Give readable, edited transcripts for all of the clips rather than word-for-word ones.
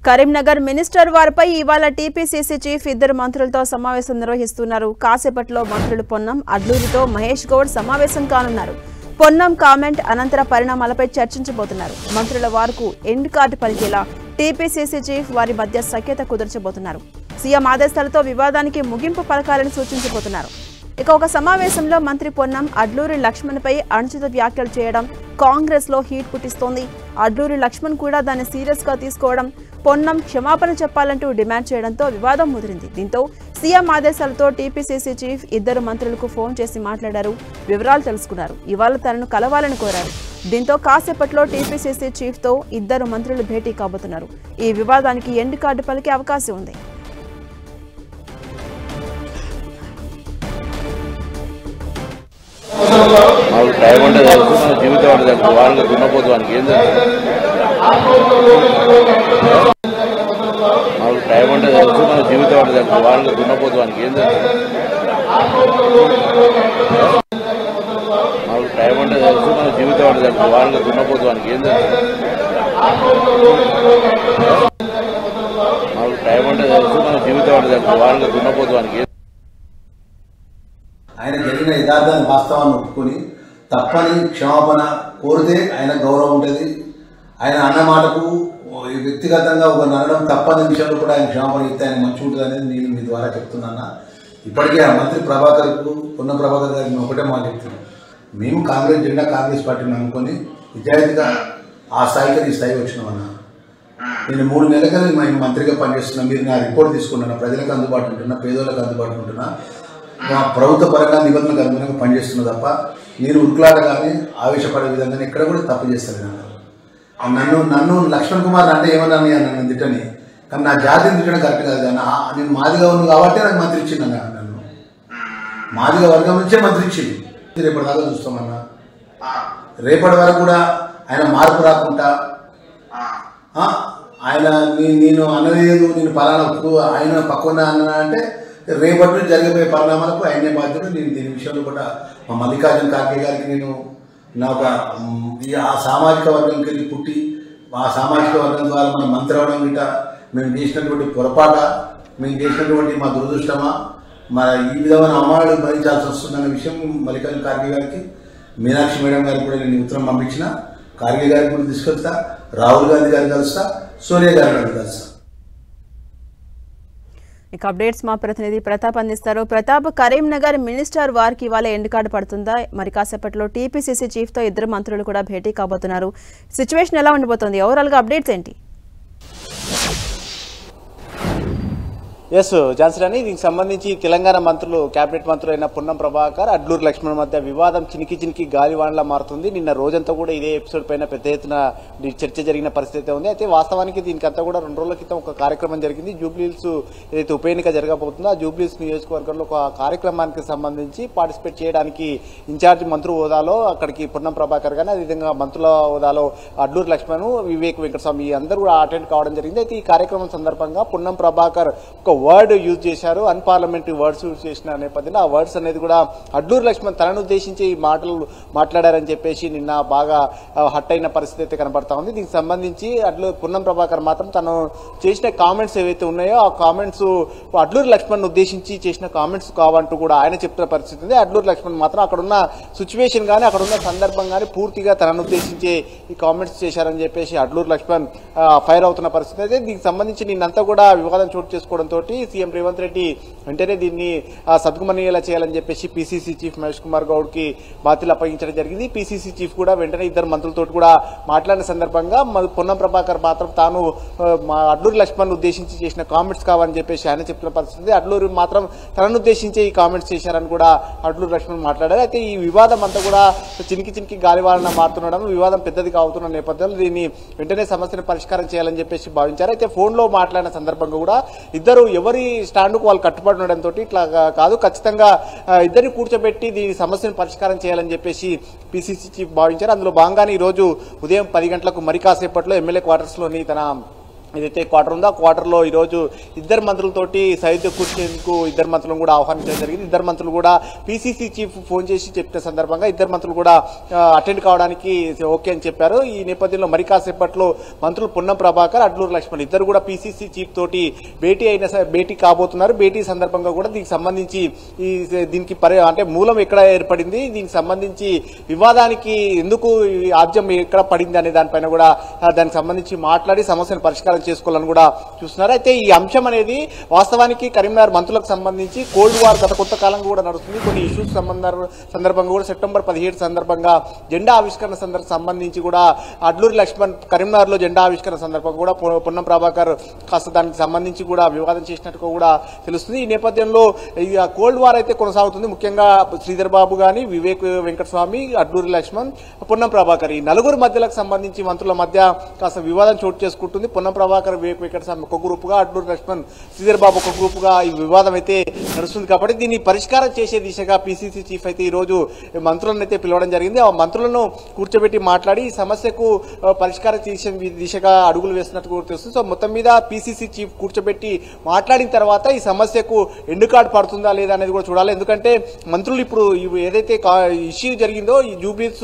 Karimnagar minister వారిపై ఇవాళ TPCC chief ఇద్దరు మంత్రులతో సమావేశం నిర్వహిస్తున్నారు. కాసేపట్లో మంత్రులు పొన్నం, అడ్లూరితో మహేష్ గౌడ్ సమావేశం కానున్నారు. పొన్నం కామెంట్ అనంతర పరిణామాలపై చర్చించబోతున్నారు. మంత్రుల వారికి ఎండ్ కార్డు పలికేలా టీపీసీసీ చీఫ్ వారి మధ్య సఖ్యత కుదర్చబోతున్నారు. సీఎం ఆదేశాలతో వివాదానికి ముగింపు పలకాలని సూచించబోతున్నారు. ఇక ఒక సమావేశంలో మంత్రి పొన్నం అడ్లూరి లక్ష్మణ్పై అనుచిత వ్యాఖ్యలు చేయడం కాంగ్రెస్ లో హీట్ పుట్టిస్తోంది. అడ్లూరి లక్ష్మణ్ కూడా దాన్ని సీరియస్ గా తీసుకోవడం, పొన్నం క్షమాపణ చెప్పాలంటూ డిమాండ్ చేయడంతో వివాదం ముదిరింది. దీంతో సీఎం ఆదేశాలతో టీపీసీసీ చీఫ్ ఇద్దరు మంత్రులకు ఫోన్ చేసి మాట్లాడారు. వివరాలు తెలుసుకున్నారు. ఇవాళ తనను కలవాలని కోరారు. దీంతో కాసేపట్లో టీపీసీసీ చీఫ్ తో ఇద్దరు మంత్రులు భేటీ కాబోతున్నారు. ఈ వివాదానికి ఎండ్ కార్డు పలికే అవకాశం ఉంది. మాకు టైం అంటే తెలుసు, మన జీవితం అంటే తెలుసు. వారంగా దున్నపోతానికి ఏం తెలుసు? మాకు టైం అంటే తెలుసు, మన జీవితం అంటే తెలుసు. వారంగా దున్నపోతానికి ఏం తెలుసు? మాకు టైం అంటే తెలుసు, మన జీవితం అంటే తెలుసు. వారంగా దున్నపోతానికి ఏం తెలుసు? మాకు టైం అంటే తెలుసు, మన జీవితం అంటే తెలుసు. వారంగా దున్నపోతానికి ఆయన జరిగిన యథార్థాన్ని వాస్తవాన్ని ఒప్పుకొని తప్పని క్షమాపణ కోరితే ఆయన గౌరవం ఉంటుంది. ఆయన అన్న మాటకు వ్యక్తిగతంగా ఒక నరడం తప్పని విషయంలో కూడా ఆయన క్షమాపణ ఇస్తే ఆయన మంచి ఉంటుంది అనేది నేను మీ ద్వారా చెప్తున్నా. ఇప్పటికే ఆ మంత్రి ప్రభాకర్కు పొన్నం ప్రభాకర్ గారికి ఒకటే మాట చెప్తున్నాను. మేము కాంగ్రెస్ జెండా కాంగ్రెస్ పార్టీని నమ్ముకొని నిజాయితీగా ఆ స్థాయికి ఈ స్థాయి వచ్చినామన్నా. నేను 3 నెలలుగా మేము మంత్రిగా పనిచేస్తున్నా. మీరు నా రిపోర్ట్ తీసుకున్నాను. ప్రజలకు అందుబాటు ఉంటున్నా, పేదోళ్ళకు అందుబాటు ఉంటున్నా, మా ప్రభుత్వ పరంగా నిబంధనలకు అనుగుణంగా పనిచేస్తున్నా తప్ప నేను ఉరుకులాట కానీ ఆవేశపడే విధంగా ఎక్కడ కూడా తప్పు చేస్తాను. నన్ను లక్ష్మణ్ కుమార్ అంటే ఏమన్నా నన్ను తిట్టని, కానీ నా జాతిని తిట్టడం కరెక్ట్ కాదు. కానీ నేను మాదిగా ఉన్నాను కాబట్టి నాకు మంత్రి ఇచ్చింది అన్న. నన్ను మాదిగా వర్గం నుంచే మంత్రి ఇచ్చింది. రేపటి దాకా చూస్తామన్నా. రేపటి వరకు కూడా ఆయన మార్పు రాకుండా ఆయన నేను అనలేదు, నేను పలానా ఆయన పక్కన అన్నా అంటే రేపటి జరిగిపోయే పరిణామాలకు ఆయనే బాధ్యత. నేను దీని విషయంలో కూడా మా మల్లికార్జున ఖార్గే గారికి నేను ఆ సామాజిక వర్గంకి వెళ్ళి పుట్టి ఆ సామాజిక వర్గం ద్వారా మనం మంత్రి అవడం గిట్ట మేము చేసినటువంటి పొరపాట, మేము చేసినటువంటి మా దురదృష్టమా, ఈ విధమైన అవమానాలు భరించాల్సి వస్తుందన్న విషయం మల్లికార్జున ఖార్గే గారికి, మీనాక్షి మేడం గారికి కూడా నేను ఉత్తరం పంపించిన. ఖార్గే గారికి కూడా తీసుకొస్తా, రాహుల్ గాంధీ గారిని కలుస్తా, సోనియా గారిని కలుస్తా. ఇక అప్డేట్స్ మా ప్రతినిధి ప్రతాప్ అందిస్తారు. ప్రతాప్, కరీంనగర్ మినిస్టర్ వారికి ఇవాళ ఎండ్ కార్డు పడుతుందా? మరి కాసేపట్లో టీపీసీసీ చీఫ్ తో ఇద్దరు మంత్రులు కూడా భేటీ కాబోతున్నారు. సిచ్యువేషన్ ఎలా ఉండిపోతుంది? ఓవరాల్ గా అప్డేట్స్ ఏంటి? ఎస్ జాన్సన్, దీనికి సంబంధించి తెలంగాణ మంత్రులు కేబినెట్ మంత్రులు అయిన పొన్నం ప్రభాకర్, అడ్లూరు లక్ష్మణ్ మధ్య వివాదం చినికి గాలివాన్లా మారుతుంది. నిన్న రోజంతా కూడా ఇదే ఎపిసోడ్ పైన పెద్ద ఎత్తున చర్చ జరిగిన పరిస్థితి ఉంది. అయితే వాస్తవానికి దీనికంతా కూడా 2 రోజుల క్రితం ఒక కార్యక్రమం జరిగింది. జూబ్లీహిల్స్ ఏదైతే ఉప ఎన్నిక జరగబోతుందో ఆ జూబ్లీహిల్స్ నియోజకవర్గంలో ఒక కార్యక్రమానికి సంబంధించి పార్టిసిపేట్ చేయడానికి ఇన్ఛార్జ్ మంత్రి హోదాలో అక్కడికి పొన్నం ప్రభాకర్ కానీ, అదేవిధంగా మంత్రుల హోదాలో అడ్లూరు లక్ష్మణ్, వివేక్ వెంకటస్వామి అందరూ కూడా అటెండ్ కావడం జరిగింది. అయితే ఈ కార్యక్రమం సందర్భంగా పొన్నం ప్రభాకర్ ఒక వర్డ్ యూజ్ చేశారు. అన్పార్లమెంటరీ వర్డ్స్ యూజ్ చేసిన నేపథ్యంలో ఆ వర్డ్స్ అనేది కూడా అడ్లూరు లక్ష్మణ్ తనను ఉద్దేశించి ఈ మాటలు మాట్లాడారని చెప్పేసి నిన్న బాగా హట్ అయిన పరిస్థితి అయితే కనబడతా ఉంది. దీనికి సంబంధించి పొన్నం ప్రభాకర్ మాత్రం తను చేసిన కామెంట్స్ ఏవైతే ఉన్నాయో ఆ కామెంట్స్ అడ్లూరు లక్ష్మణ్ ఉద్దేశించి చేసిన కామెంట్స్ కావంటూ కూడా ఆయన చెప్తున్న పరిస్థితి ఉంది. అడ్లూరు లక్ష్మణ్ మాత్రం అక్కడున్న సిచ్యువేషన్ కానీ అక్కడున్న సందర్భం కానీ పూర్తిగా తనను ఉద్దేశించి ఈ కామెంట్స్ చేశారని చెప్పేసి అడ్లూరు లక్ష్మణ్ ఫైర్ అవుతున్న పరిస్థితి అయితే. దీనికి సంబంధించి నిన్నంతా కూడా వివాదం చోటు చేసుకోవడంతో సీఎం రేవంత్ రెడ్డి వెంటనే దీన్ని సద్గుమనీయేలా చేయాలని చెప్పేసి పీసీసీ చీఫ్ మహేష్ కుమార్ గౌడ్ కి బాధ్యతలు అప్పగించడం జరిగింది. పీసీసీ చీఫ్ కూడా వెంటనే ఇద్దరు మంత్రులతో కూడా మాట్లాడిన సందర్భంగా పొన్నం ప్రభాకర్ మాత్రం తాను అడ్లూరు లక్ష్మణ్ ఉద్దేశించి చేసిన కామెంట్స్ కావని చెప్పేసి ఆయన చెప్తున్న పరిస్థితి. అడ్లూరు మాత్రం తనను ఉద్దేశించి ఈ కామెంట్స్ చేశారని కూడా అడ్లూరు లక్ష్మణ్ మాట్లాడారు. అయితే ఈ వివాదం అంతా కూడా చినికి గాలివాలన మారుతుండడం, వివాదం పెద్దది కావుతున్న నేపథ్యంలో దీన్ని వెంటనే సమస్యను పరిష్కారం చేయాలని చెప్పేసి భావించారు. అయితే ఫోన్ లో మాట్లాడిన సందర్భంగా కూడా ఇద్దరు ఎవరి స్టాండ్కు వాళ్ళు కట్టుబడి ఉండడంతో ఇట్లా కాదు, ఖచ్చితంగా ఇద్దరిని కూర్చోబెట్టి దీని సమస్యను పరిష్కారం చేయాలని చెప్పేసి పీసీసీ చీఫ్ భావించారు. అందులో భాగంగానే ఈరోజు ఉదయం 10 గంటలకు మరి కాసేపట్లో ఎమ్మెల్యే క్వార్టర్స్లోని తన ఏదైతే క్వార్టర్ ఉందో ఆ క్వార్టర్లో ఈరోజు ఇద్దరు మంత్రులతోటి సైద్య కూర్చేందుకు ఇద్దరు మంత్రులను కూడా ఆహ్వానించడం జరిగింది. ఇద్దరు మంత్రులు కూడా పీసీసీ చీఫ్ ఫోన్ చేసి చెప్పిన సందర్భంగా ఇద్దరు మంత్రులు కూడా అటెండ్ కావడానికి ఓకే అని చెప్పారు. ఈ నేపథ్యంలో మరి కాసేపట్లో మంత్రులు పొన్నం ప్రభాకర్, అడ్లూరు లక్ష్మణ్ ఇద్దరు కూడా పీసీసీ చీఫ్ తోటి భేటీ కాబోతున్నారు. భేటీ సందర్భంగా కూడా దీనికి సంబంధించి దీనికి అంటే మూలం ఎక్కడ ఏర్పడింది, దీనికి సంబంధించి వివాదానికి ఎందుకు ఆద్యం ఎక్కడ పడింది అనే దానిపైన కూడా దానికి సంబంధించి మాట్లాడి సమస్యను పరిష్కారం చేసుకోవాలని కూడా చూస్తున్నారు. అయితే ఈ అంశం అనేది వాస్తవానికి కరీంనగర్ మంత్రులకు సంబంధించి కోల్డ్ వార్ గత కొంతకాలంగా కూడా నడుస్తుంది. కొన్ని ఇష్యూస్ సందర్భంగా కూడా సెప్టెంబర్ 17 సందర్భంగా జెండా ఆవిష్కరణ సంబంధించి కూడా అడ్లూరి లక్ష్మణ్ కరీంనగర్లో జెండా ఆవిష్కరణ సందర్భంగా కూడా పొన్నం ప్రభాకర్ కాస్త దానికి సంబంధించి కూడా వివాదం చేసినట్టుగా కూడా తెలుస్తుంది. ఈ నేపథ్యంలో కోల్డ్ వార్ అయితే కొనసాగుతుంది. ముఖ్యంగా శ్రీధర్ బాబు గాని, వివేక్ వెంకటస్వామి, అడ్లూరి లక్ష్మణ్, పొన్నం ప్రభాకర్ ఈ నలుగురు మధ్యలకు సంబంధించి మంత్రుల మధ్య కాస్త వివాదం చోటు చేసుకుంటుంది. పొన్నం ప్రభాకర్, వివేక్ వెంకటస్వామి ఒక గ్రూపుగా, అడ్లూరి లక్ష్మణ్, శ్రీధర్ బాబు ఒక గ్రూపుగా ఈ వివాదం అయితే నడుస్తుంది. కాబట్టి దీన్ని పరిష్కారం చేసే దిశగా పీసీసీ చీఫ్ అయితే ఈ రోజు మంత్రులను అయితే పిలవడం జరిగింది. ఆ మంత్రులను కూర్చోబెట్టి మాట్లాడి ఈ సమస్యకు పరిష్కారం చేసే దిశగా అడుగులు వేస్తున్నట్టు కూడా తెలుస్తుంది. సో మొత్తం మీద పీసీసీ చీఫ్ కూర్చోబెట్టి మాట్లాడిన తర్వాత ఈ సమస్యకు ఎండుకాడు పడుతుందా లేదా అనేది కూడా చూడాలి. ఎందుకంటే మంత్రులు ఇప్పుడు ఏదైతే ఇష్యూ జరిగిందో ఈ జూబ్లీస్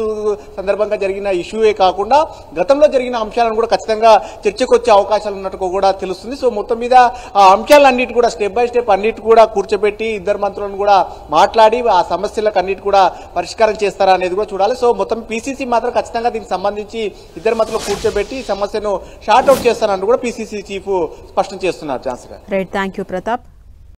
సందర్భంగా జరిగిన ఇష్యూయే కాకుండా గతంలో జరిగిన అంశాలను కూడా ఖచ్చితంగా చర్చకు వచ్చే అవకాశాలు ఉన్నట్టు కూడా తెలుస్తుంది. సో మొత్తం మీద ఆ అంశాలన్నిటి కూడా స్టెప్ బై స్టెప్ అన్నిటి కూడా కూర్చోబెట్టి ఇద్దరు మంత్రులను కూడా మాట్లాడి ఆ సమస్యలకు అన్నిటి కూడా పరిష్కారం చేస్తారా అనేది కూడా చూడాలి. సో మొత్తం పీసీసీ మాత్రం ఖచ్చితంగా దీనికి సంబంధించి ఇద్దరు మంత్రులు కూర్చోబెట్టి సమస్యను షార్ట్ అవుట్ చేస్తారని కూడా పీసీసీ చీఫ్ స్పష్టం చేస్తున్నారు. ఝాన్సీ గారు. Right, thank you Pratap.